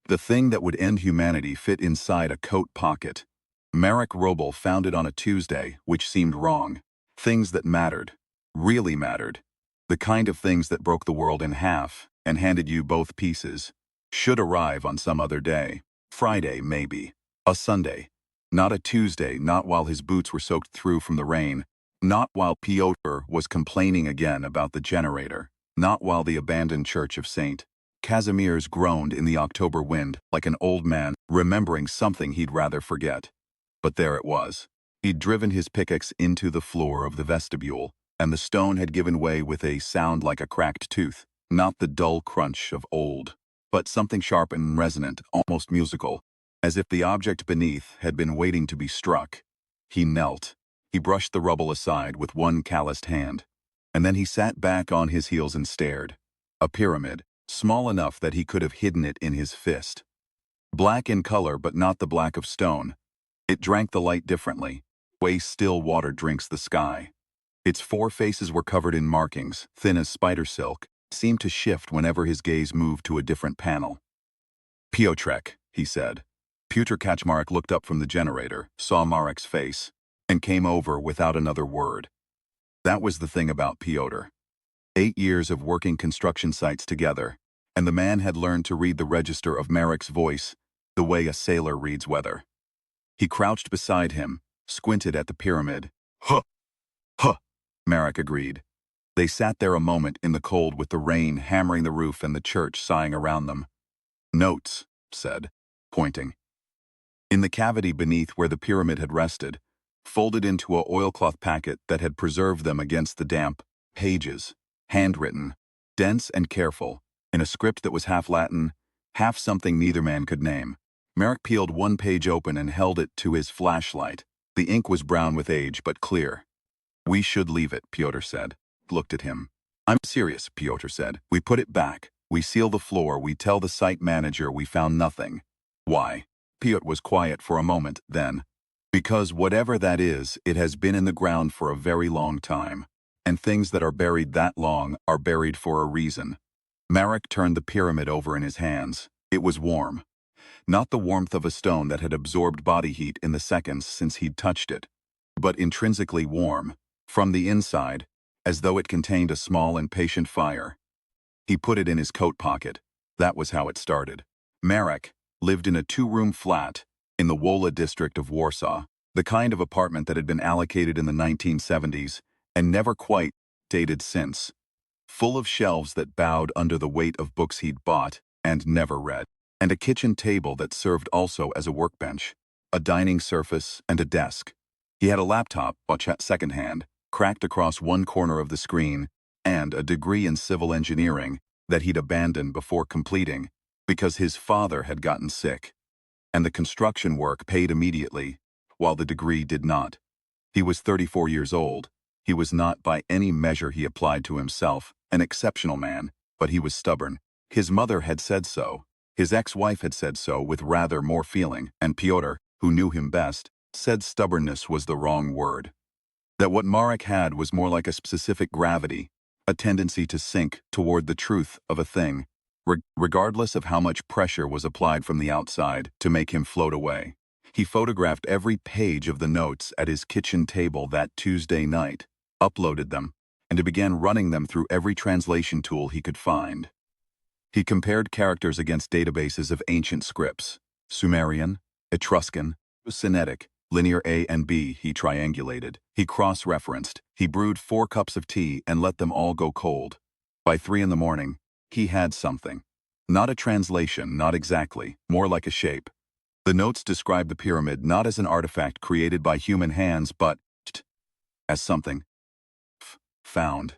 The thing that would end humanity fit inside a coat pocket. Marek Roble found it on a Tuesday, which seemed wrong. Things that mattered. Really mattered. The kind of things that broke the world in half and handed you both pieces. Should arrive on some other day. Friday, maybe. A Sunday. Not a Tuesday, not while his boots were soaked through from the rain. Not while Piotr was complaining again about the generator. Not while the abandoned church of St. Casimir's groaned in the October wind like an old man remembering something he'd rather forget. But there it was. He'd driven his pickaxe into the floor of the vestibule, and the stone had given way with a sound like a cracked tooth. Not the dull crunch of old, but something sharp and resonant, almost musical, as if the object beneath had been waiting to be struck. He knelt. He brushed the rubble aside with one calloused hand. And then he sat back on his heels and stared. A pyramid, small enough that he could have hidden it in his fist. Black in color, but not the black of stone. It drank the light differently, way still water drinks the sky. Its four faces were covered in markings, thin as spider silk, seemed to shift whenever his gaze moved to a different panel. Piotrek, he said. Pyotr Kaczmarek looked up from the generator, saw Marek's face, and came over without another word. That was the thing about Pyotr. 8 years of working construction sites together, and the man had learned to read the register of Marek's voice the way a sailor reads weather. He crouched beside him, squinted at the pyramid. Huh! Huh! Marek agreed. They sat there a moment in the cold with the rain hammering the roof and the church sighing around them. Notes, said, pointing. In the cavity beneath where the pyramid had rested, folded into a oilcloth packet that had preserved them against the damp, pages. Handwritten, dense and careful, in a script that was half Latin, half something neither man could name. Marek peeled one page open and held it to his flashlight. The ink was brown with age, but clear. We should leave it, Pyotr said. Looked at him. I'm serious, Pyotr said. We put it back. We seal the floor. We tell the site manager we found nothing. Why? Pyotr was quiet for a moment, then. Because whatever that is, it has been in the ground for a very long time. And things that are buried that long are buried for a reason. Marek turned the pyramid over in his hands. It was warm. Not the warmth of a stone that had absorbed body heat in the seconds since he'd touched it, but intrinsically warm, from the inside, as though it contained a small and patient fire. He put it in his coat pocket. That was how it started. Marek lived in a 2-room flat in the Wola district of Warsaw, the kind of apartment that had been allocated in the 1970s, and never quite dated since. Full of shelves that bowed under the weight of books he'd bought and never read, and a kitchen table that served also as a workbench, a dining surface, and a desk. He had a laptop, bought secondhand, cracked across one corner of the screen, and a degree in civil engineering that he'd abandoned before completing because his father had gotten sick. And the construction work paid immediately, while the degree did not. He was 34 years old. He was not, by any measure he applied to himself, an exceptional man, but he was stubborn. His mother had said so. His ex-wife had said so with rather more feeling, and Pyotr, who knew him best, said stubbornness was the wrong word. That what Marek had was more like a specific gravity, a tendency to sink toward the truth of a thing, regardless of how much pressure was applied from the outside to make him float away. He photographed every page of the notes at his kitchen table that Tuesday night, uploaded them, and began running them through every translation tool he could find. He compared characters against databases of ancient scripts, Sumerian, Etruscan, Sinaitic, linear A and B. He triangulated. He cross-referenced. He brewed 4 cups of tea and let them all go cold. By 3 in the morning, he had something. Not a translation, not exactly, more like a shape. The notes describe the pyramid not as an artifact created by human hands, but as something found.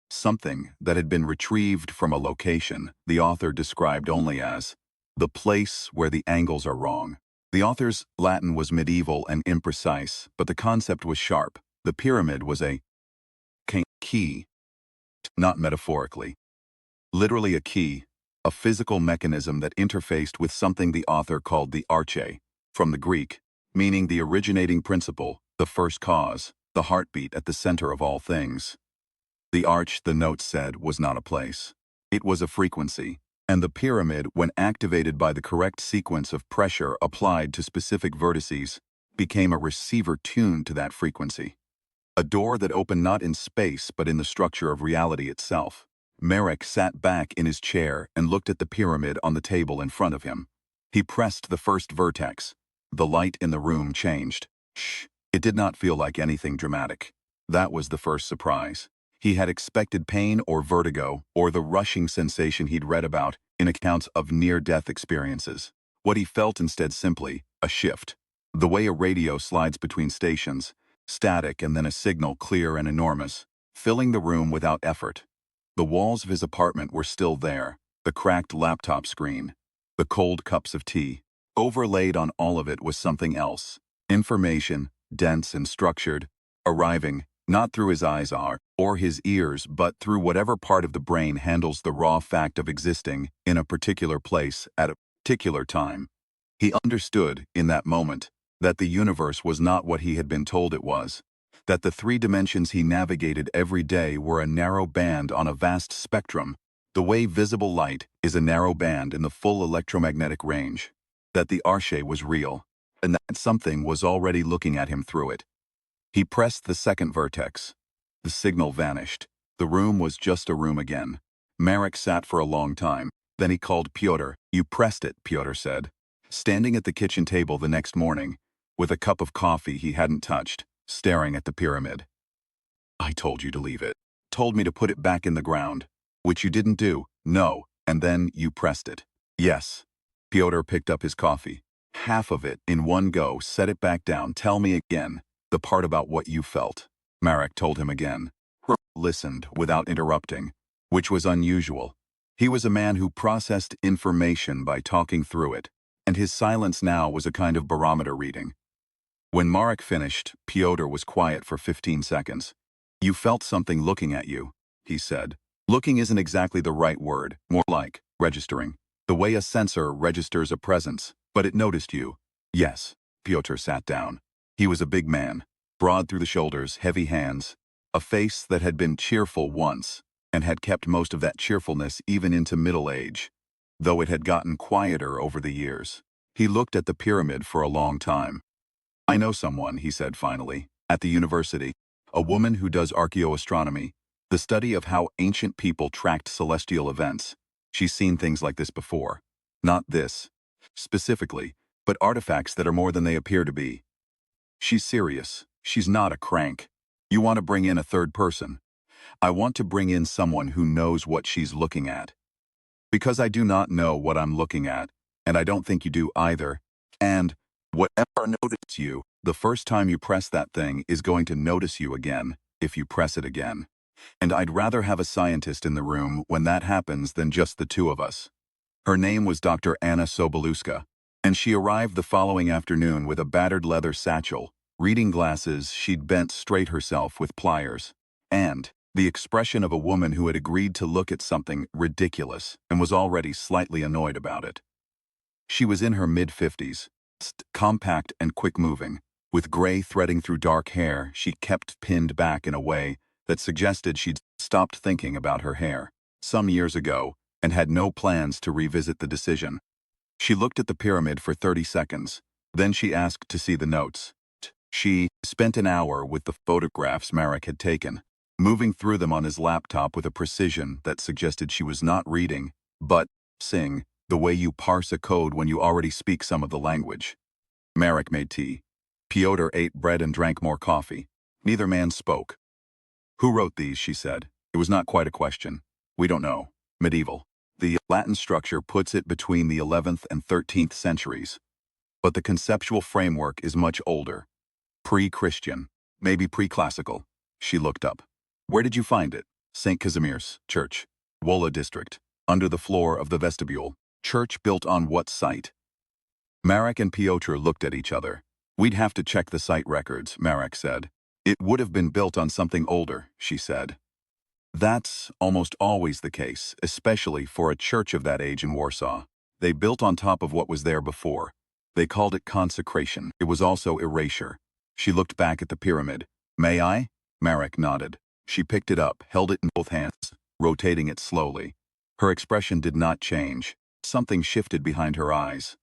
Something that had been retrieved from a location the author described only as the place where the angles are wrong. The author's Latin was medieval and imprecise, but the concept was sharp. The pyramid was a key, not metaphorically. Literally a key, a physical mechanism that interfaced with something the author called the arche, from the Greek, meaning the originating principle, the first cause, the heartbeat at the center of all things. The arch, the note said, was not a place. It was a frequency, And the pyramid, when activated by the correct sequence of pressure applied to specific vertices, became a receiver tuned to that frequency. A door that opened not in space but in the structure of reality itself. Merrick sat back in his chair and looked at the pyramid on the table in front of him. He pressed the first vertex. The light in the room changed. Shh. It did not feel like anything dramatic. That was the first surprise. He had expected pain or vertigo or the rushing sensation he'd read about in accounts of near-death experiences. What he felt instead simply, a shift. The way a radio slides between stations, static and then a signal clear and enormous, filling the room without effort. The walls of his apartment were still there, the cracked laptop screen, the cold cups of tea. Overlaid on all of it was something else. Information, dense and structured, arriving, not through his eyes or his ears, but through whatever part of the brain handles the raw fact of existing in a particular place at a particular time. He understood, in that moment, that the universe was not what he had been told it was, that the 3 dimensions he navigated every day were a narrow band on a vast spectrum, the way visible light is a narrow band in the full electromagnetic range, that the Arche was real, and that something was already looking at him through it. He pressed the second vertex. The signal vanished. The room was just a room again. Marek sat for a long time. Then he called Pyotr. "You pressed it," Pyotr said. Standing at the kitchen table the next morning, with a cup of coffee he hadn't touched, staring at the pyramid. "I told you to leave it. Told me to put it back in the ground. Which you didn't do. No. And then you pressed it." "Yes." Pyotr picked up his coffee. "Half of it in one go, set it back down. Tell me again. The part about what you felt." Marek told him again. Listened without interrupting, which was unusual. He was a man who processed information by talking through it, and his silence now was a kind of barometer reading. When Marek finished, Pyotr was quiet for 15 seconds. "You felt something looking at you," he said. "Looking isn't exactly the right word, more like registering. The way a sensor registers a presence, but it noticed you." "Yes." Pyotr sat down. He was a big man, broad through the shoulders, heavy hands, a face that had been cheerful once, and had kept most of that cheerfulness even into middle age, though it had gotten quieter over the years. He looked at the pyramid for a long time. "I know someone," he said finally, "at the university. A woman who does archaeoastronomy, the study of how ancient people tracked celestial events. She's seen things like this before. Not this, specifically, but artifacts that are more than they appear to be. She's serious. She's not a crank. You want to bring in a third person. I want to bring in someone who knows what she's looking at. Because I do not know what I'm looking at, and I don't think you do either. And whatever notices you, the first time you press that thing is going to notice you again, if you press it again. And I'd rather have a scientist in the room when that happens than just the 2 of us." Her name was Dr. Anna Sobolewska, and she arrived the following afternoon with a battered leather satchel, reading glasses she'd bent straight herself with pliers, and the expression of a woman who had agreed to look at something ridiculous and was already slightly annoyed about it. She was in her mid-50s, compact and quick-moving, with gray threading through dark hair she kept pinned back in a way that suggested she'd stopped thinking about her hair some years ago and had no plans to revisit the decision. She looked at the pyramid for 30 seconds. Then she asked to see the notes. She spent an hour with the photographs Marek had taken, moving through them on his laptop with a precision that suggested she was not reading, but parsing, the way you parse a code when you already speak some of the language. Marek made tea. Pyotr ate bread and drank more coffee. Neither man spoke. "Who wrote these?" she said. It was not quite a question. "We don't know. Medieval. The Latin structure puts it between the 11th and 13th centuries. But the conceptual framework is much older. Pre-Christian. Maybe pre-classical." She looked up. "Where did you find it?" "St. Casimir's Church. Wola district. Under the floor of the vestibule. Church built on what site?" Marek and Pyotr looked at each other. "We'd have to check the site records," Marek said. "It would have been built on something older," she said. "That's almost always the case, especially for a church of that age in Warsaw. They built on top of what was there before. They called it consecration. It was also erasure." She looked back at the pyramid. "May I?" Marek nodded. She picked it up, held it in both hands, rotating it slowly. Her expression did not change. Something shifted behind her eyes.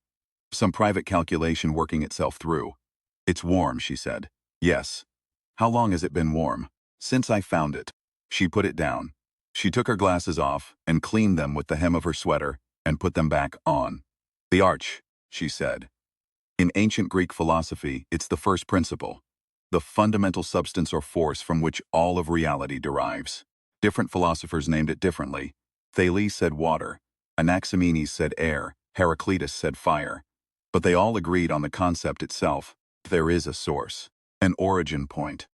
Some private calculation working itself through. "It's warm," she said. "Yes." "How long has it been warm?" "Since I found it." She put it down. She took her glasses off and cleaned them with the hem of her sweater and put them back on. "The arch," she said. "In ancient Greek philosophy, it's the first principle, the fundamental substance or force from which all of reality derives. Different philosophers named it differently. Thales said water, Anaximenes said air, Heraclitus said fire. But they all agreed on the concept itself. There is a source, an origin point.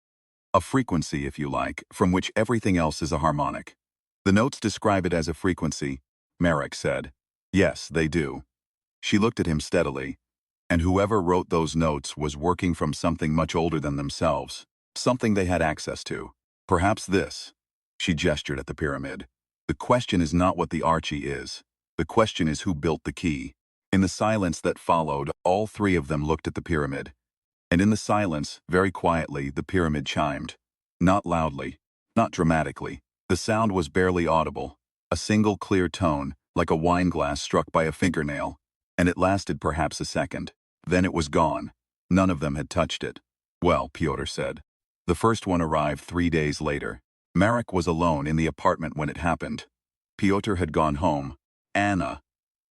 A frequency, if you like, from which everything else is a harmonic. The notes describe it as a frequency," Marek said. "Yes, they do." She looked at him steadily. "And whoever wrote those notes was working from something much older than themselves, something they had access to. Perhaps this." She gestured at the pyramid. "The question is not what the archie is. The question is who built the key." In the silence that followed, all three of them looked at the pyramid. And in the silence, very quietly, the pyramid chimed. Not loudly, not dramatically. The sound was barely audible. A single clear tone, like a wine glass struck by a fingernail. And it lasted perhaps a second. Then it was gone. None of them had touched it. "Well," Pyotr said. The first one arrived 3 days later. Marek was alone in the apartment when it happened. Pyotr had gone home. Anna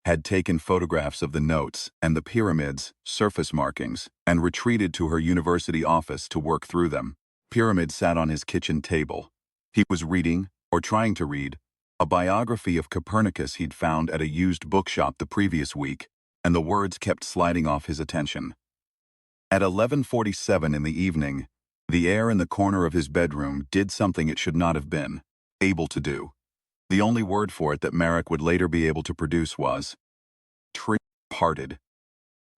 had taken photographs of the notes and the pyramids, surface markings, and retreated to her university office to work through them. Pyramid sat on his kitchen table. He was reading, or trying to read, a biography of Copernicus he'd found at a used bookshop the previous week, and the words kept sliding off his attention. At 11:47 in the evening, the air in the corner of his bedroom did something it should not have been able to do. The only word for it that Marek would later be able to produce was parted.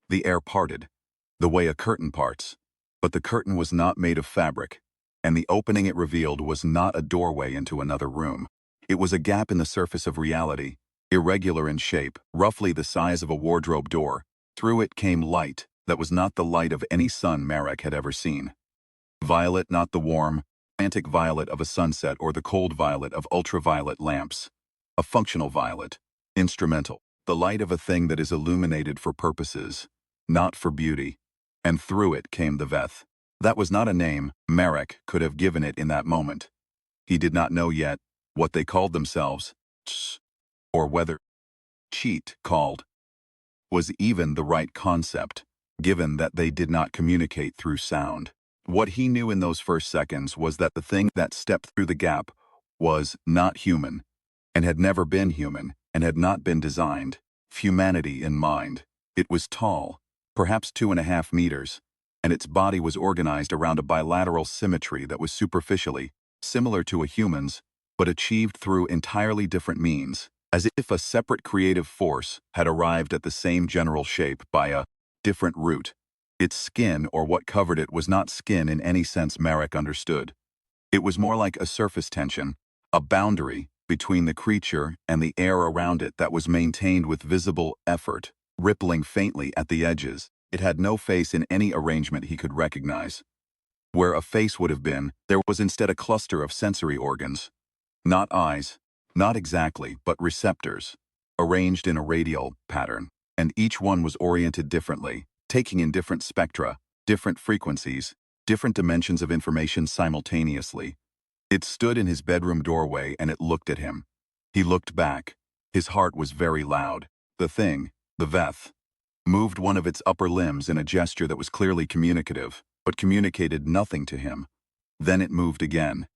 The air parted, the way a curtain parts. But the curtain was not made of fabric, and the opening it revealed was not a doorway into another room. It was a gap in the surface of reality, irregular in shape, roughly the size of a wardrobe door. Through it came light that was not the light of any sun Marek had ever seen. Violet, not the warm, romantic violet of a sunset or the cold violet of ultraviolet lamps. A functional violet, instrumental, the light of a thing that is illuminated for purposes, not for beauty. And through it came the Veth. That was not a name Marek could have given it in that moment. He did not know yet what they called themselves, or whether cheat called was even the right concept, given that they did not communicate through sound. What he knew in those first seconds was that the thing that stepped through the gap was not human, and had never been human, and had not been designed, humanity in mind. It was tall, perhaps 2.5 meters, and its body was organized around a bilateral symmetry that was superficially similar to a human's, but achieved through entirely different means, as if a separate creative force had arrived at the same general shape by a different route. Its skin or what covered it was not skin in any sense Marek understood. It was more like a surface tension, a boundary between the creature and the air around it that was maintained with visible effort, rippling faintly at the edges. It had no face in any arrangement he could recognize. Where a face would have been, there was instead a cluster of sensory organs. Not eyes, not exactly, but receptors, arranged in a radial pattern, and each one was oriented differently, taking in different spectra, different frequencies, different dimensions of information simultaneously. It stood in his bedroom doorway and it looked at him. He looked back. His heart was very loud. The thing, the Veth, moved one of its upper limbs in a gesture that was clearly communicative, but communicated nothing to him. Then it moved again,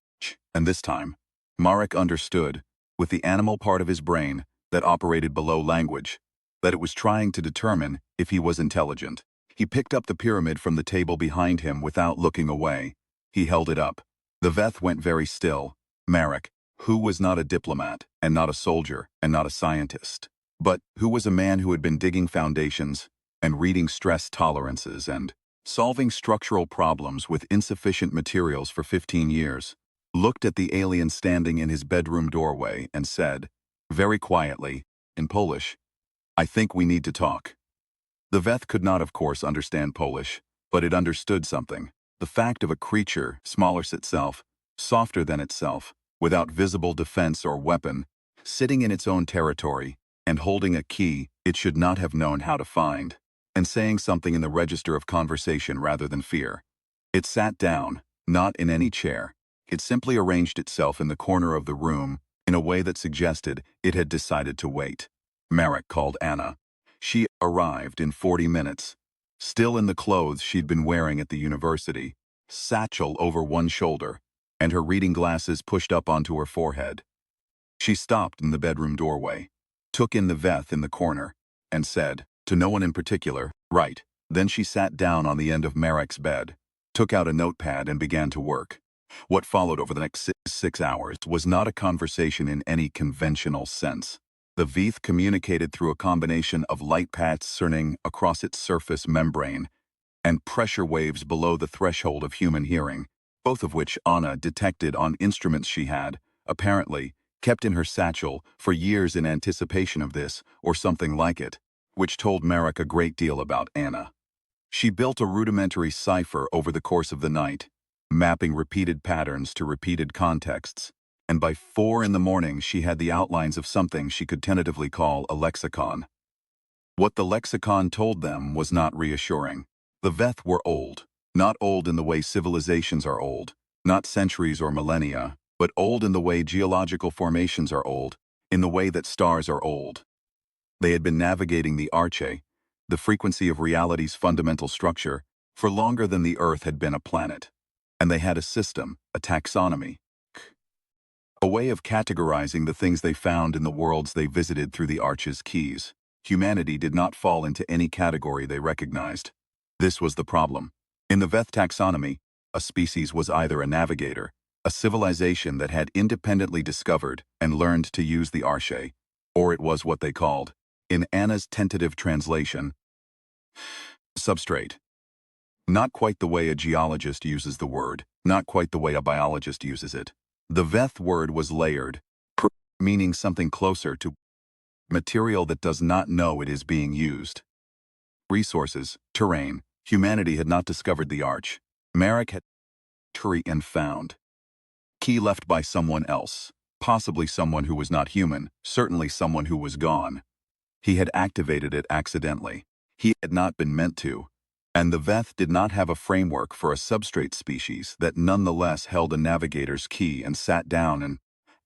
and this time, Marek understood, with the animal part of his brain that operated below language, that it was trying to determine if he was intelligent. He picked up the pyramid from the table behind him without looking away. He held it up. The Veth went very still. Marek, who was not a diplomat, and not a soldier, and not a scientist, but who was a man who had been digging foundations, and reading stress tolerances, and solving structural problems with insufficient materials for 15 years, looked at the alien standing in his bedroom doorway and said, very quietly, in Polish, "I think we need to talk." The Veth could not, of course, understand Polish, but it understood something. The fact of a creature, smaller itself, softer than itself, without visible defense or weapon, sitting in its own territory, and holding a key it should not have known how to find, and saying something in the register of conversation rather than fear. It sat down, not in any chair. It simply arranged itself in the corner of the room in a way that suggested it had decided to wait. Marek called Anna. She arrived in 40 minutes, still in the clothes she'd been wearing at the university, satchel over one shoulder, and her reading glasses pushed up onto her forehead. She stopped in the bedroom doorway, took in the Veth in the corner, and said, to no one in particular, "Right." Then she sat down on the end of Marek's bed, took out a notepad and began to work. What followed over the next 6 hours was not a conversation in any conventional sense. The Veth communicated through a combination of light patterning across its surface membrane and pressure waves below the threshold of human hearing, both of which Anna detected on instruments she had, apparently, kept in her satchel for years in anticipation of this or something like it, which told Marek a great deal about Anna. She built a rudimentary cipher over the course of the night, mapping repeated patterns to repeated contexts, and by 4 in the morning she had the outlines of something she could tentatively call a lexicon. What the lexicon told them was not reassuring. The Veth were old, not old in the way civilizations are old, not centuries or millennia, but old in the way geological formations are old, in the way that stars are old. They had been navigating the arche, the frequency of reality's fundamental structure, for longer than the Earth had been a planet. And they had a system, a taxonomy, a way of categorizing the things they found in the worlds they visited through the arche's keys. Humanity did not fall into any category they recognized. This was the problem. In the Veth taxonomy, a species was either a navigator, a civilization that had independently discovered and learned to use the arche, or it was what they called, in Anna's tentative translation, substrate. Not quite the way a geologist uses the word, not quite the way a biologist uses it. The Veth word was layered, meaning something closer to material that does not know it is being used. Resources, terrain, humanity had not discovered the arch. Marek had and found. Key left by someone else, possibly someone who was not human, certainly someone who was gone. He had activated it accidentally. He had not been meant to. And the Veth did not have a framework for a substrate species that nonetheless held a navigator's key and sat down and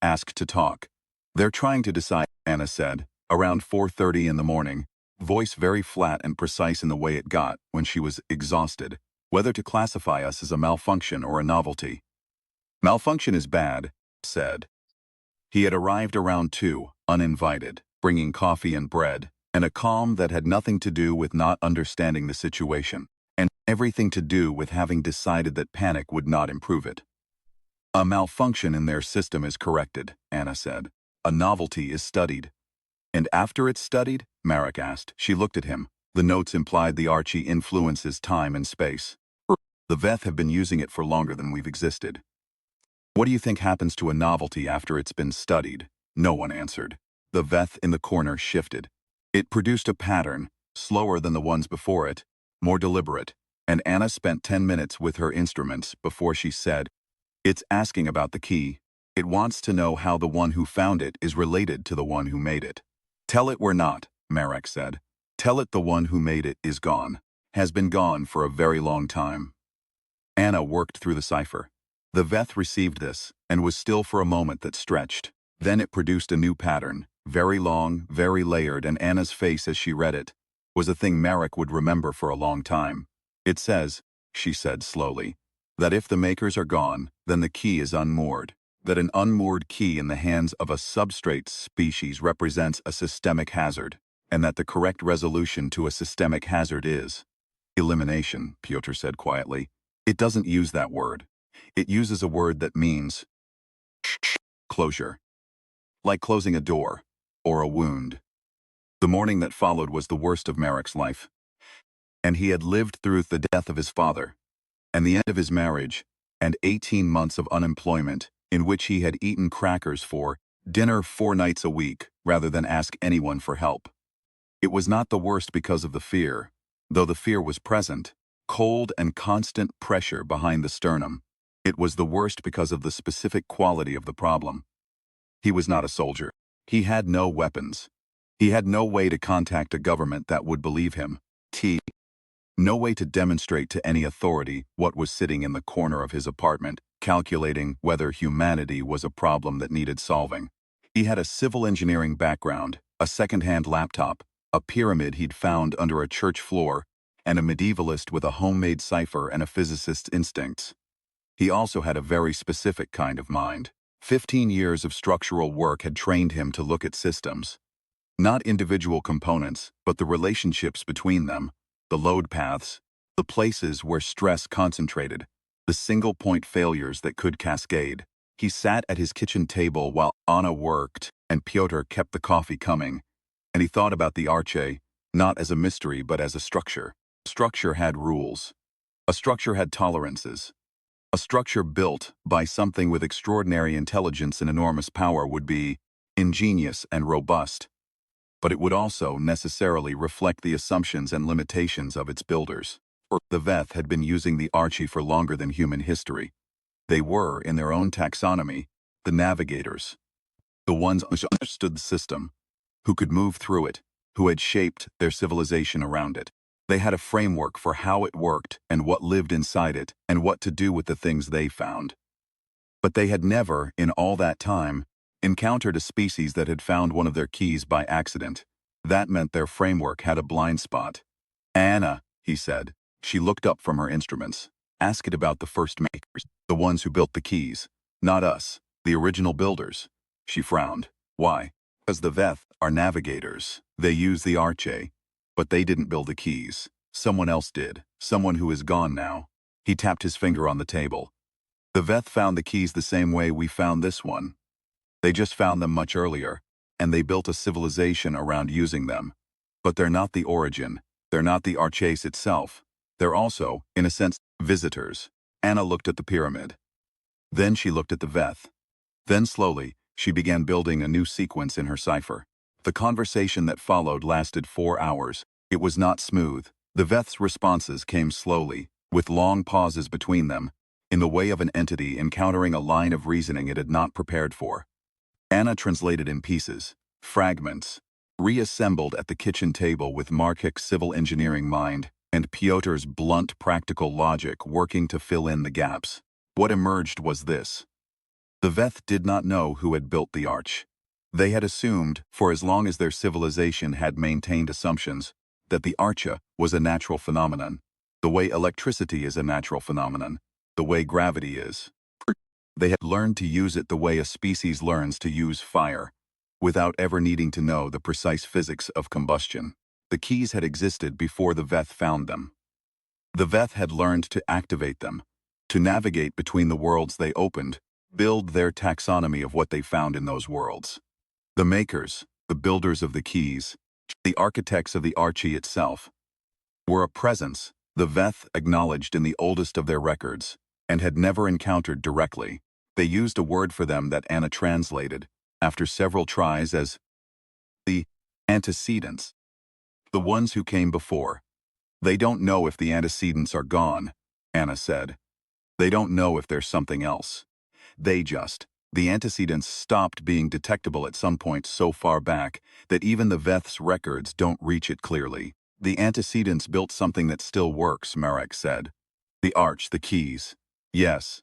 asked to talk. They're trying to decide, Anna said, around 4:30 in the morning, voice very flat and precise in the way it got when she was exhausted, whether to classify us as a malfunction or a novelty. Malfunction is bad, said. He had arrived around 2, uninvited, bringing coffee and bread, and a calm that had nothing to do with not understanding the situation, and everything to do with having decided that panic would not improve it. A malfunction in their system is corrected, Anna said. A novelty is studied. And after it's studied? Marek asked. She looked at him. The notes implied the arche influences time and space. The Veth have been using it for longer than we've existed. What do you think happens to a novelty after it's been studied? No one answered. The Veth in the corner shifted. It produced a pattern, slower than the ones before it, more deliberate, and Anna spent 10 minutes with her instruments before she said, "It's asking about the key. It wants to know how the one who found it is related to the one who made it." "Tell it we're not," Marek said. "Tell it the one who made it is gone, has been gone for a very long time." Anna worked through the cipher. The Veth received this, and was still for a moment that stretched. Then it produced a new pattern, very long, very layered, and Anna's face as she read it was a thing Marek would remember for a long time. "It says," she said slowly, "that if the makers are gone, then the key is unmoored. That an unmoored key in the hands of a substrate species represents a systemic hazard, and that the correct resolution to a systemic hazard is elimination," Pyotr said quietly. "It doesn't use that word. It uses a word that means closure, like closing a door or a wound." The morning that followed was the worst of Marek's life, and he had lived through the death of his father, and the end of his marriage, and 18 months of unemployment in which he had eaten crackers for dinner 4 nights a week rather than ask anyone for help. It was not the worst because of the fear, though the fear was present, cold and constant pressure behind the sternum. It was the worst because of the specific quality of the problem. He was not a soldier. He had no weapons. He had no way to contact a government that would believe him. No way to demonstrate to any authority what was sitting in the corner of his apartment, calculating whether humanity was a problem that needed solving. He had a civil engineering background, a second-hand laptop, a pyramid he'd found under a church floor, and a medievalist with a homemade cipher and a physicist's instincts. He also had a very specific kind of mind. 15 years of structural work had trained him to look at systems. Not individual components, but the relationships between them, the load paths, the places where stress concentrated, the single-point failures that could cascade. He sat at his kitchen table while Anna worked and Pyotr kept the coffee coming, and he thought about the Arche, not as a mystery but as a structure. A structure had rules. A structure had tolerances. A structure built by something with extraordinary intelligence and enormous power would be ingenious and robust, but it would also necessarily reflect the assumptions and limitations of its builders. The Veth had been using the Archie for longer than human history. They were, in their own taxonomy, the navigators, the ones who understood the system, who could move through it, who had shaped their civilization around it. They had a framework for how it worked and what lived inside it and what to do with the things they found. But they had never, in all that time, encountered a species that had found one of their keys by accident. That meant their framework had a blind spot. Anna, he said. She looked up from her instruments. Ask it about the first makers, the ones who built the keys. Not us, the original builders. She frowned. Why? Because the Veth are navigators. They use the Arche. But they didn't build the keys. Someone else did. Someone who is gone now. He tapped his finger on the table. The Veth found the keys the same way we found this one. They just found them much earlier, and they built a civilization around using them. But they're not the origin. They're not the Arches itself. They're also, in a sense, visitors. Anna looked at the pyramid. Then she looked at the Veth. Then slowly, she began building a new sequence in her cipher. The conversation that followed lasted 4 hours. It was not smooth. The Veth's responses came slowly, with long pauses between them, in the way of an entity encountering a line of reasoning it had not prepared for. Anna translated in pieces, fragments, reassembled at the kitchen table with Markik's civil engineering mind and Pyotr's blunt practical logic working to fill in the gaps. What emerged was this. The Veth did not know who had built the arch. They had assumed, for as long as their civilization had maintained assumptions, that the archa was a natural phenomenon, the way electricity is a natural phenomenon, the way gravity is. They had learned to use it the way a species learns to use fire, without ever needing to know the precise physics of combustion. The keys had existed before the Veth found them. The Veth had learned to activate them, to navigate between the worlds they opened, build their taxonomy of what they found in those worlds. The makers, the builders of the keys, the architects of the Archie itself, were a presence the Veth acknowledged in the oldest of their records, and had never encountered directly. They used a word for them that Anna translated, after several tries, as the antecedents. The ones who came before. They don't know if the antecedents are gone, Anna said. They don't know if there's something else. The antecedents stopped being detectable at some point so far back that even the Veth's records don't reach it clearly. The antecedents built something that still works, Marek said. The arch, the keys. Yes.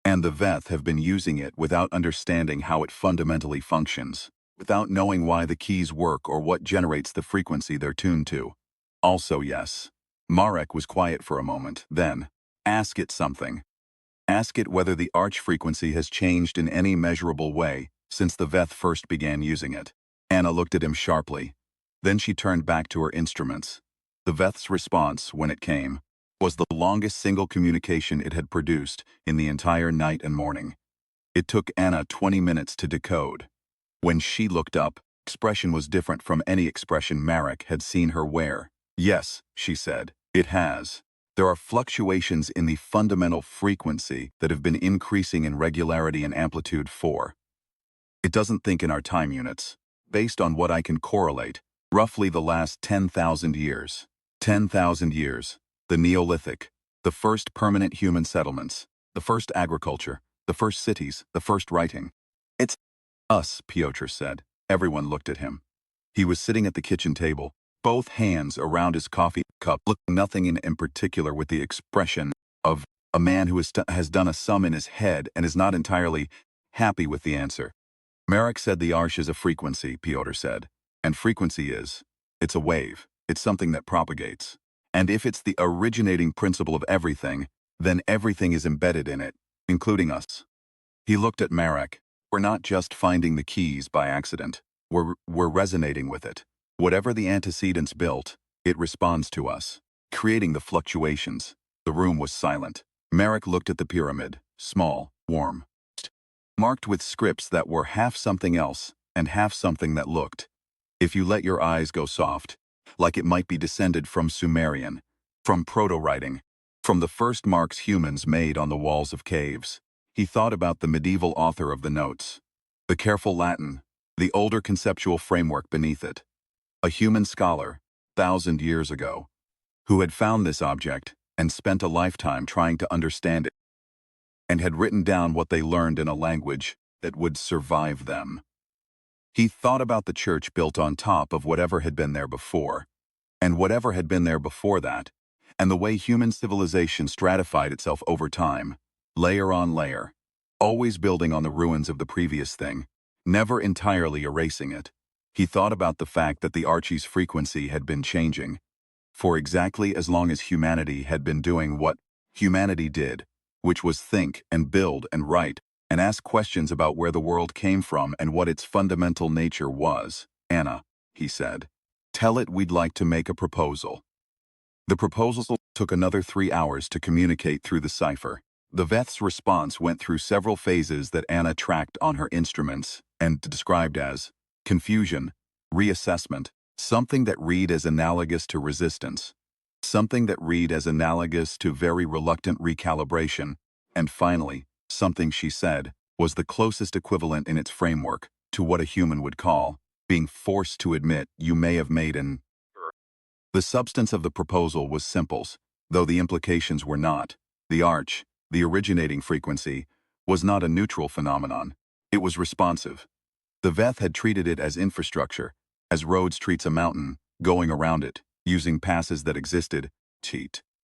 And the Veth have been using it without understanding how it fundamentally functions, without knowing why the keys work or what generates the frequency they're tuned to. Also yes. Marek was quiet for a moment, then. Ask it something. Ask it whether the arch frequency has changed in any measurable way since the Veth first began using it. Anna looked at him sharply. Then she turned back to her instruments. The Veth's response, when it came, was the longest single communication it had produced in the entire night and morning. It took Anna 20 minutes to decode. When she looked up, expression was different from any expression Marek had seen her wear. Yes, she said, it has. There are fluctuations in the fundamental frequency that have been increasing in regularity and amplitude for. It doesn't think in our time units. Based on what I can correlate, roughly the last 10,000 years. 10,000 years. The Neolithic. The first permanent human settlements. The first agriculture. The first cities. The first writing. It's Us, Piotr said. Everyone looked at him. He was sitting at the kitchen table, both hands around his coffee cup, looking nothing in particular, with the expression of a man who has done a sum in his head and is not entirely happy with the answer. Marek said the arch is a frequency, Piotr said. And frequency it's a wave. It's something that propagates. And if it's the originating principle of everything, then everything is embedded in it, including us. He looked at Marek. We're not just finding the keys by accident. We're resonating with it. Whatever the antecedents built, it responds to us, creating the fluctuations. The room was silent. Marek looked at the pyramid, small, warm, marked with scripts that were half something else and half something that looked, if you let your eyes go soft, like it might be descended from Sumerian, from proto-writing, from the first marks humans made on the walls of caves. He thought about the medieval author of the notes, the careful Latin, the older conceptual framework beneath it. A human scholar, 1,000 years ago, who had found this object and spent a lifetime trying to understand it, and had written down what they learned in a language that would survive them. He thought about the church built on top of whatever had been there before, and whatever had been there before that, and the way human civilization stratified itself over time, layer on layer, always building on the ruins of the previous thing, never entirely erasing it. He thought about the fact that the Archie's frequency had been changing for exactly as long as humanity had been doing what humanity did, which was think and build and write and ask questions about where the world came from and what its fundamental nature was. Anna, he said, tell it we'd like to make a proposal. The proposal took another 3 hours to communicate through the cipher. The Veth's response went through several phases that Anna tracked on her instruments and described as confusion, reassessment, something that read as analogous to resistance, something that read as analogous to very reluctant recalibration, and finally, something she said was the closest equivalent in its framework to what a human would call being forced to admit you may have made an error. The substance of the proposal was simple, though the implications were not. The arch, the originating frequency, was not a neutral phenomenon. It was responsive. The Veth had treated it as infrastructure, as roads treats a mountain, going around it, using passes that existed,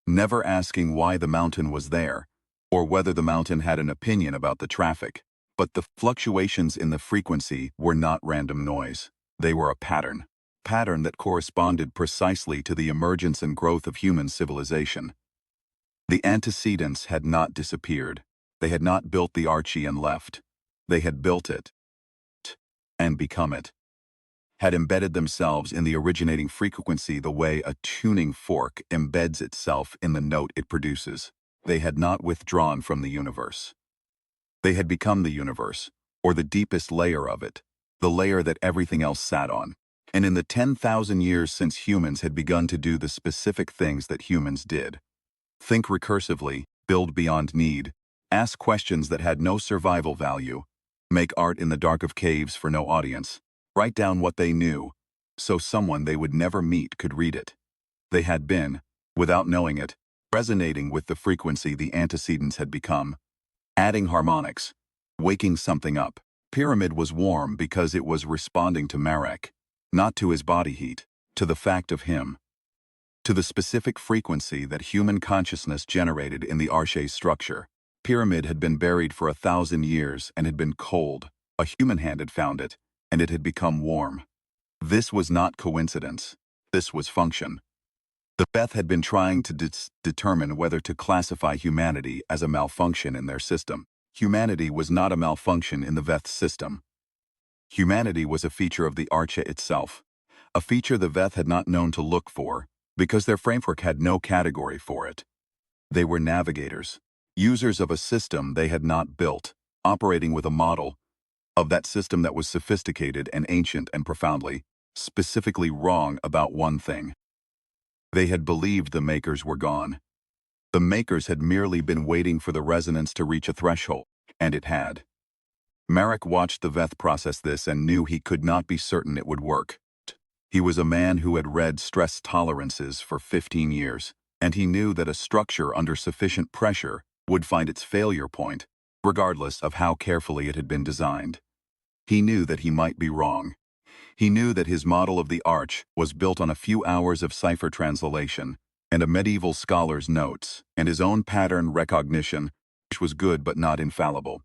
never asking why the mountain was there, or whether the mountain had an opinion about the traffic. But the fluctuations in the frequency were not random noise. They were a pattern that corresponded precisely to the emergence and growth of human civilization. The antecedents had not disappeared. They had not built the Archie and left. They had built it and become it, had embedded themselves in the originating frequency the way a tuning fork embeds itself in the note it produces. They had not withdrawn from the universe. They had become the universe, or the deepest layer of it, the layer that everything else sat on. And in the 10,000 years since humans had begun to do the specific things that humans did, think recursively, build beyond need, ask questions that had no survival value, make art in the dark of caves for no audience, write down what they knew, so someone they would never meet could read it. They had been, without knowing it, resonating with the frequency the antecedents had become, adding harmonics, waking something up. Pyramid was warm because it was responding to Marek, not to his body heat, to the fact of him, to the specific frequency that human consciousness generated in the Arche's structure. Pyramid had been buried for 1,000 years and had been cold. A human hand had found it, and it had become warm. This was not coincidence. This was function. The Veth had been trying to determine whether to classify humanity as a malfunction in their system. Humanity was not a malfunction in the Veth system. Humanity was a feature of the Arche itself, a feature the Veth had not known to look for, because their framework had no category for it. They were navigators, users of a system they had not built, operating with a model of that system that was sophisticated and ancient and profoundly, specifically wrong about one thing. They had believed the makers were gone. The makers had merely been waiting for the resonance to reach a threshold, and it had. Marek watched the Veth process this and knew he could not be certain it would work. He was a man who had read stress tolerances for 15 years, and he knew that a structure under sufficient pressure would find its failure point, regardless of how carefully it had been designed. He knew that he might be wrong. He knew that his model of the arch was built on a few hours of cipher translation, and a medieval scholar's notes, and his own pattern recognition, which was good but not infallible.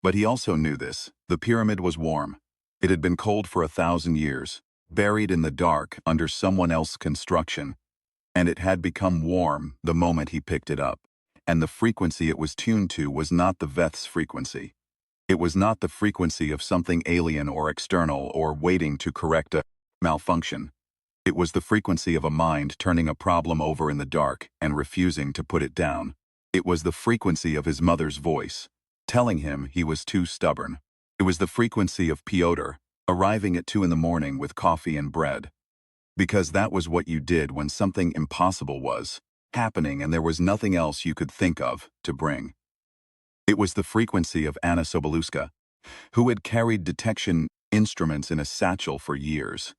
But he also knew this. The pyramid was warm. It had been cold for 1,000 years, buried in the dark under someone else's construction, and it had become warm the moment he picked it up. And the frequency it was tuned to was not the Veth's frequency. It was not the frequency of something alien or external or waiting to correct a malfunction. It was the frequency of a mind turning a problem over in the dark and refusing to put it down. It was the frequency of his mother's voice, telling him he was too stubborn. It was the frequency of Piotr, arriving at 2 in the morning with coffee and bread. Because that was what you did when something impossible was happening and there was nothing else you could think of to bring. It was the frequency of Anna Sobolewska, who had carried detection instruments in a satchel for years.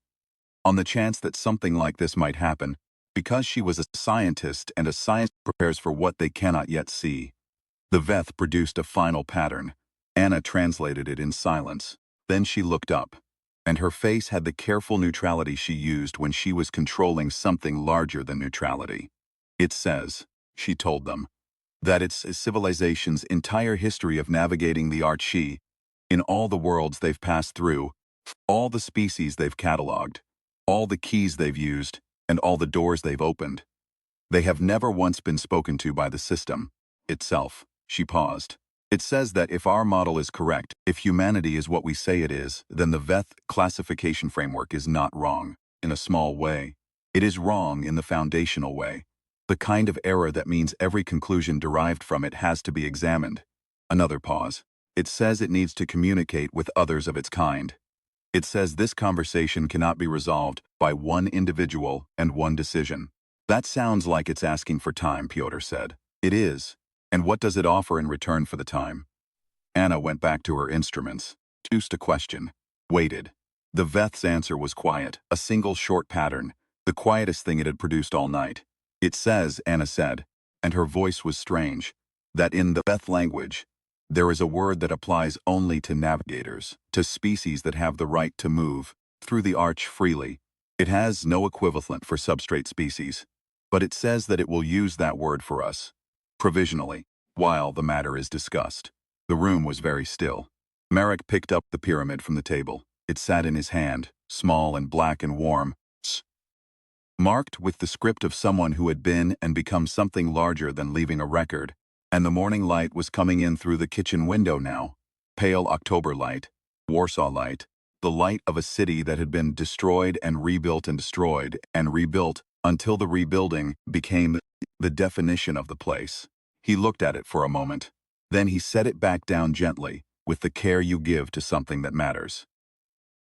On the chance that something like this might happen, because she was a scientist and a scientist prepares for what they cannot yet see. The Veth produced a final pattern. Anna translated it in silence. Then she looked up, and her face had the careful neutrality she used when she was controlling something larger than neutrality. It says, she told them, that it's a civilization's entire history of navigating the Archie, in all the worlds they've passed through, all the species they've cataloged, all the keys they've used, and all the doors they've opened. They have never once been spoken to by the system itself. She paused. It says that if our model is correct, if humanity is what we say it is, then the Veth classification framework is not wrong, in a small way. It is wrong in the foundational way. The kind of error that means every conclusion derived from it has to be examined. Another pause. It says it needs to communicate with others of its kind. It says this conversation cannot be resolved by one individual and one decision. That sounds like it's asking for time, Piotr said. It is. And what does it offer in return for the time? Anna went back to her instruments, used a question, waited. The Veth's answer was quiet, a single short pattern, the quietest thing it had produced all night. It says, Anna said, and her voice was strange, that in the Veth language, there is a word that applies only to navigators, to species that have the right to move through the arch freely. It has no equivalent for substrate species, but it says that it will use that word for us, provisionally, while the matter is discussed. The room was very still. Marek picked up the pyramid from the table. It sat in his hand, small and black and warm, marked with the script of someone who had been and become something larger than leaving a record, and the morning light was coming in through the kitchen window now. Pale October light, Warsaw light, the light of a city that had been destroyed and rebuilt and rebuilt until the rebuilding became the definition of the place. He looked at it for a moment. Then he set it back down gently, with the care you give to something that matters.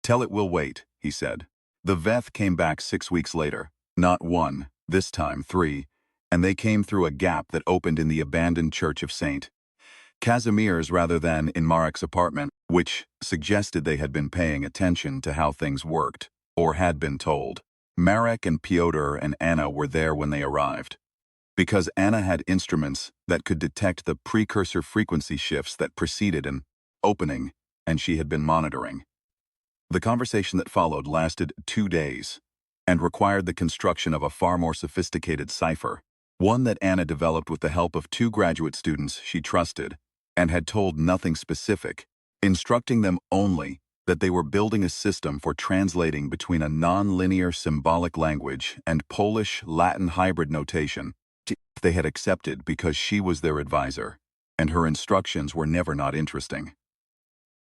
Tell it we'll wait, he said. The Veth came back 6 weeks later. Not 1, this time 3, and they came through a gap that opened in the abandoned church of St. Casimir's rather than in Marek's apartment, which suggested they had been paying attention to how things worked, or had been told. Marek and Piotr and Anna were there when they arrived, because Anna had instruments that could detect the precursor frequency shifts that preceded an opening, and she had been monitoring. The conversation that followed lasted 2 days, and required the construction of a far more sophisticated cipher, one that Anna developed with the help of 2 graduate students she trusted, and had told nothing specific, instructing them only that they were building a system for translating between a non-linear symbolic language and Polish-Latin hybrid notation they had accepted because she was their advisor, and her instructions were never not interesting.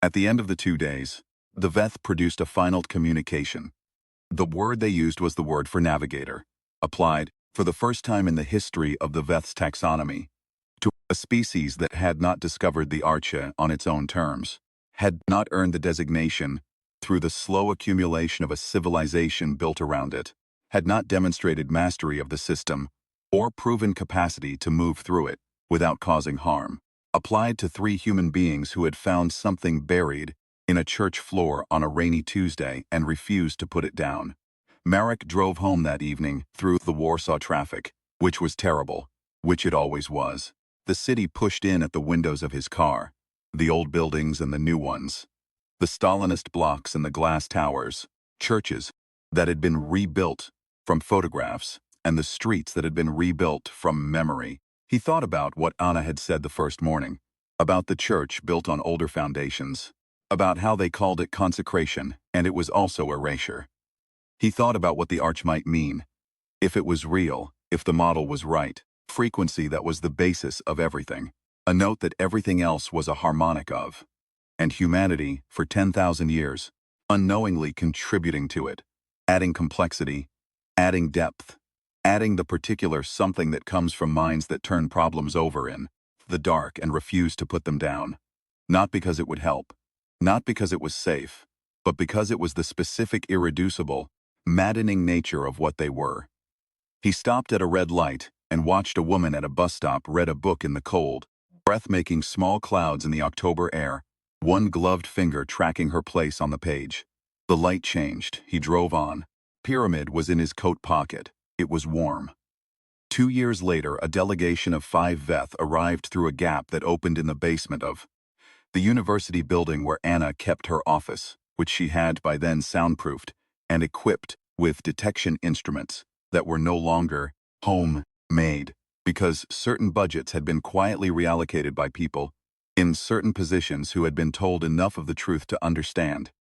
At the end of the 2 days, the Veth produced a final communication. The word they used was the word for navigator, applied, for the first time in the history of the Veth's taxonomy, to a species that had not discovered the Arche on its own terms, had not earned the designation through the slow accumulation of a civilization built around it, had not demonstrated mastery of the system, or proven capacity to move through it without causing harm, applied to 3 human beings who had found something buried in a church floor on a rainy Tuesday and refused to put it down. Marek drove home that evening through the Warsaw traffic, which was terrible, which it always was. The city pushed in at the windows of his car, the old buildings and the new ones. The Stalinist blocks and the glass towers, churches that had been rebuilt from photographs, and the streets that had been rebuilt from memory. He thought about what Anna had said the first morning, about the church built on older foundations, about how they called it consecration, and it was also erasure. He thought about what the arch might mean, if it was real, if the model was right, frequency that was the basis of everything, a note that everything else was a harmonic of, and humanity, for 10,000 years, unknowingly contributing to it, adding complexity, adding depth, adding the particular something that comes from minds that turn problems over in the dark and refuse to put them down. Not because it would help, not because it was safe, but because it was the specific irreducible, maddening nature of what they were. He stopped at a red light and watched a woman at a bus stop read a book in the cold, breath-making small clouds in the October air, one gloved finger tracking her place on the page. The light changed. He drove on. Pyramid was in his coat pocket. It was warm. 2 years later, a delegation of 5 Veth arrived through a gap that opened in the basement of the university building where Anna kept her office, which she had by then soundproofed and equipped with detection instruments that were no longer home-made because certain budgets had been quietly reallocated by people in certain positions who had been told enough of the truth to understand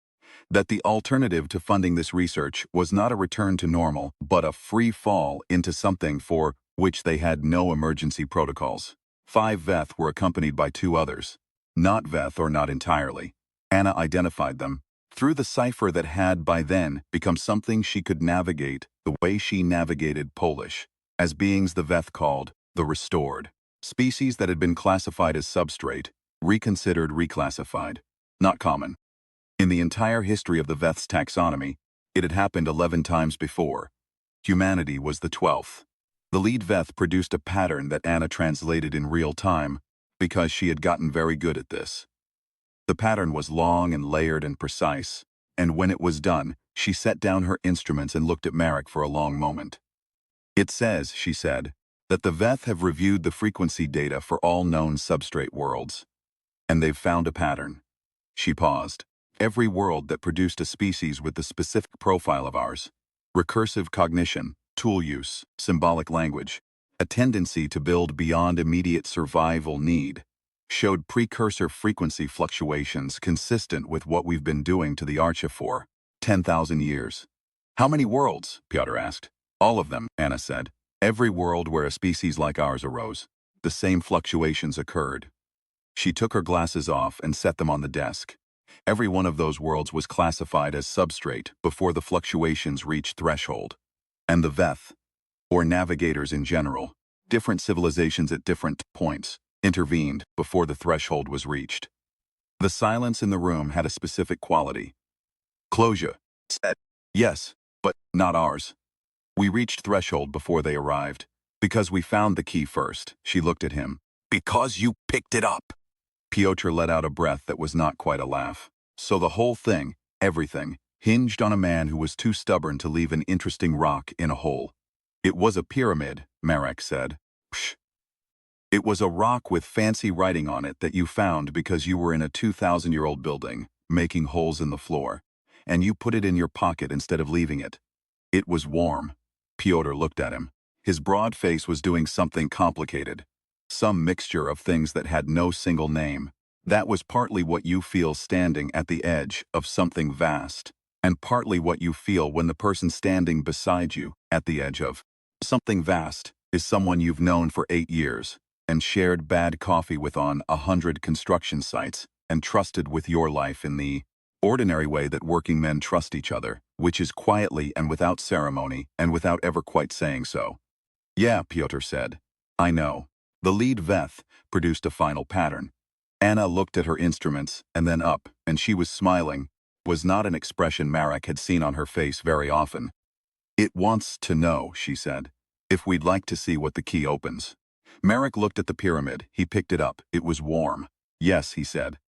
that the alternative to funding this research was not a return to normal, but a free fall into something for which they had no emergency protocols. 5 Veth were accompanied by 2 others. Not Veth or not entirely. Anna identified them through the cipher that had by then become something she could navigate the way she navigated Polish, as beings the Veth called the restored. Species that had been classified as substrate, reconsidered reclassified. Not common. In the entire history of the Veth's taxonomy, it had happened 11 times before. Humanity was the 12th. The lead Veth produced a pattern that Anna translated in real time because she had gotten very good at this. The pattern was long and layered and precise, and when it was done, she set down her instruments and looked at Marek for a long moment. It says, she said, that the Veth have reviewed the frequency data for all known substrate worlds, and they've found a pattern. She paused. Every world that produced a species with the specific profile of ours, recursive cognition, tool use, symbolic language, a tendency to build beyond immediate survival need, showed precursor frequency fluctuations consistent with what we've been doing to the Archa for 10,000 years. How many worlds? Piotr asked. All of them, Anna said. Every world where a species like ours arose. The same fluctuations occurred. She took her glasses off and set them on the desk. Every one of those worlds was classified as substrate before the fluctuations reached threshold. And the Veth, or navigators in general, different civilizations at different points, intervened before the threshold was reached. The silence in the room had a specific quality. Closure said, yes, but not ours. We reached threshold before they arrived. Because we found the key first, she looked at him. Because you picked it up. Piotr let out a breath that was not quite a laugh. So the whole thing, everything, hinged on a man who was too stubborn to leave an interesting rock in a hole. It was a pyramid, Marek said. Psh. It was a rock with fancy writing on it that you found because you were in a 2,000-year-old building, making holes in the floor, and you put it in your pocket instead of leaving it. It was warm. Piotr looked at him. His broad face was doing something complicated. Some mixture of things that had no single name. That was partly what you feel standing at the edge of something vast, and partly what you feel when the person standing beside you at the edge of something vast is someone you've known for 8 years and shared bad coffee with on 100 construction sites and trusted with your life in the ordinary way that working men trust each other, which is quietly and without ceremony and without ever quite saying so. Yeah, Piotr said. I know. The lead Veth produced a final pattern. Anna looked at her instruments and then up, and she was smiling. Was not an expression Marek had seen on her face very often. It wants to know, she said, if we'd like to see what the key opens. Marek looked at the pyramid. He picked it up. It was warm. Yes, he said.